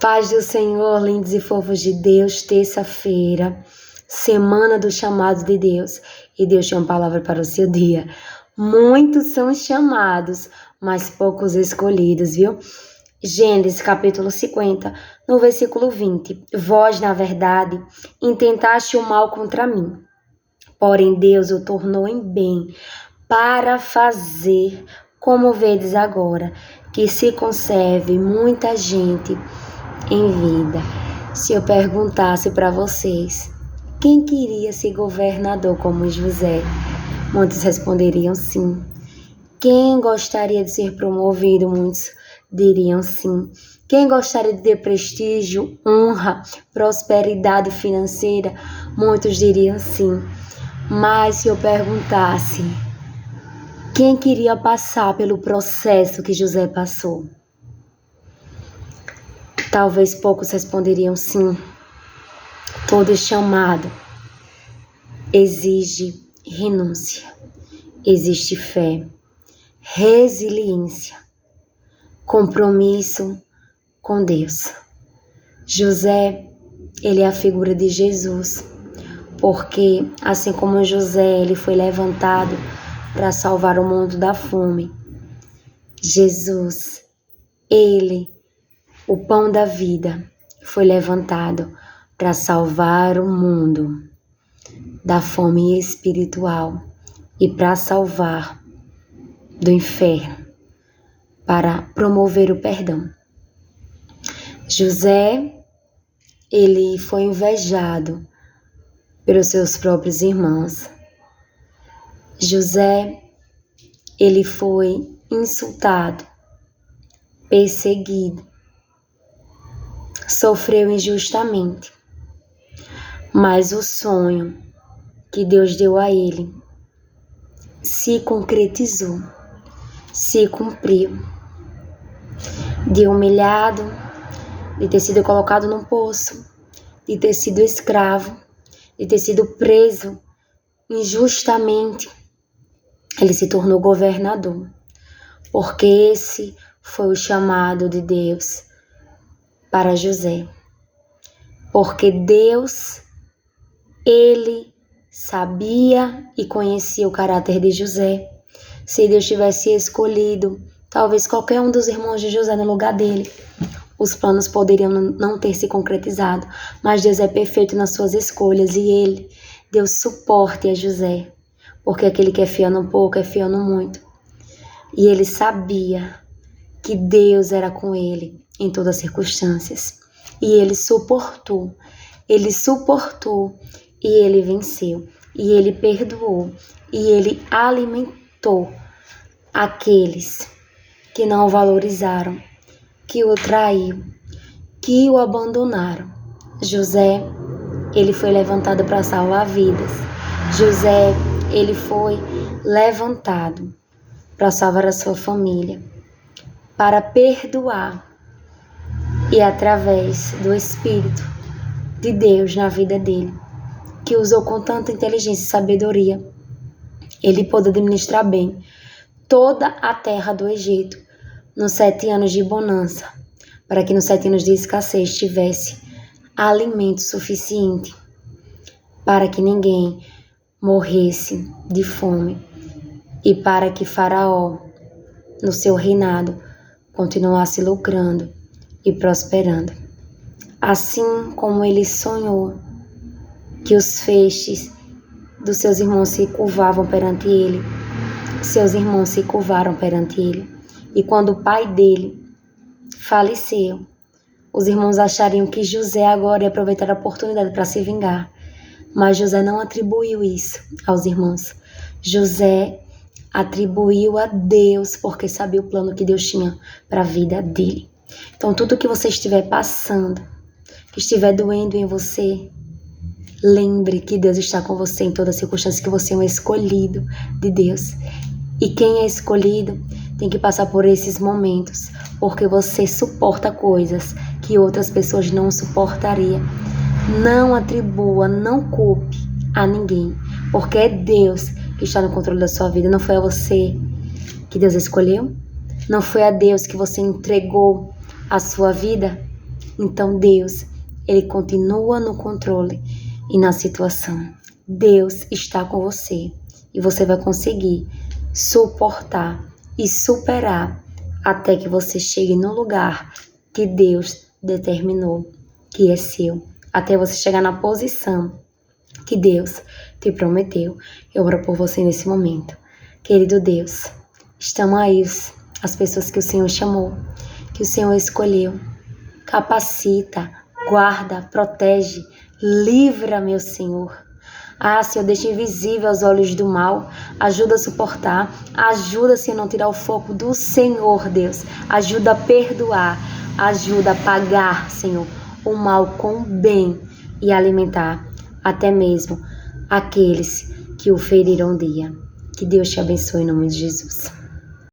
Paz do Senhor, lindos e fofos de Deus, terça-feira, semana do chamado de Deus. E Deus tem uma palavra para o seu dia. Muitos são chamados, mas poucos escolhidos, viu? Gênesis capítulo 50, no versículo 20. Vós, na verdade, intentaste o mal contra mim, porém Deus o tornou em bem, para fazer, como vedes agora, que se conserve muita gente em vida. Se eu perguntasse para vocês, quem queria ser governador como José? Muitos responderiam sim. Quem gostaria de ser promovido? Muitos diriam sim. Quem gostaria de ter prestígio, honra, prosperidade financeira? Muitos diriam sim. Mas se eu perguntasse, quem queria passar pelo processo que José passou? Talvez poucos responderiam sim. Todo chamado exige renúncia, existe fé, resiliência, compromisso com Deus. José, ele é a figura de Jesus, porque assim como José, ele foi levantado para salvar o mundo da fome. Jesus, ele, o pão da vida, foi levantado para salvar o mundo da fome espiritual e para salvar do inferno, para promover o perdão. José, ele foi invejado pelos seus próprios irmãos. José, ele foi insultado, perseguido, sofreu injustamente, mas o sonho que Deus deu a ele se concretizou, se cumpriu. De humilhado, de ter sido colocado num poço, de ter sido escravo, de ter sido preso injustamente, ele se tornou governador, porque esse foi o chamado de Deus para José. Porque Deus, ele sabia e conhecia o caráter de José. Se Deus tivesse escolhido talvez qualquer um dos irmãos de José no lugar dele, os planos poderiam não ter se concretizado. Mas Deus é perfeito nas suas escolhas e ele deu suporte a José, porque aquele que é fiel no pouco é fiel no muito. E ele sabia que Deus era com ele em todas as circunstâncias. E ele suportou e ele venceu, e ele perdoou, e ele alimentou aqueles que não o valorizaram, que o traiu, que o abandonaram. José, ele foi levantado para salvar vidas. José, ele foi levantado para salvar a sua família, para perdoar, e através do Espírito de Deus na vida dele, que usou com tanta inteligência e sabedoria, ele pôde administrar bem toda a terra do Egito nos 7 anos de bonança, para que nos 7 anos de escassez tivesse alimento suficiente, para que ninguém morresse de fome e para que Faraó, no seu reinado, continuasse lucrando e prosperando. Assim como ele sonhou que os feixes dos seus irmãos se curvavam perante ele, seus irmãos se curvaram perante ele. E quando o pai dele faleceu, os irmãos achariam que José agora ia aproveitar a oportunidade para se vingar. Mas José não atribuiu isso aos irmãos. José atribuiu a Deus, porque sabia o plano que Deus tinha para a vida dele. Então, tudo que você estiver passando, que estiver doendo em você, lembre que Deus está com você em todas as circunstâncias, que você é um escolhido de Deus. E quem é escolhido tem que passar por esses momentos, porque você suporta coisas que outras pessoas não suportariam. Não atribua, não culpe a ninguém, porque é Deus que está no controle da sua vida. Não foi a você que Deus escolheu? Não foi a Deus que você entregou a sua vida? Então Deus, Ele continua no controle e na situação. Deus está com você e você vai conseguir suportar e superar até que você chegue no lugar que Deus determinou que é seu, até você chegar na posição que Deus te prometeu. Eu oro por você nesse momento. Querido Deus, estão aí as pessoas que o Senhor chamou, que o Senhor escolheu. Capacita, guarda, protege, livra, meu Senhor. Ah, Senhor, deixa invisível aos olhos do mal. Ajuda a suportar. Ajuda, Senhor, a não tirar o foco do Senhor, Deus. Ajuda a perdoar. Ajuda a pagar, Senhor, o mal com o bem e alimentar até mesmo aqueles que o feriram um dia. Que Deus te abençoe em nome de Jesus.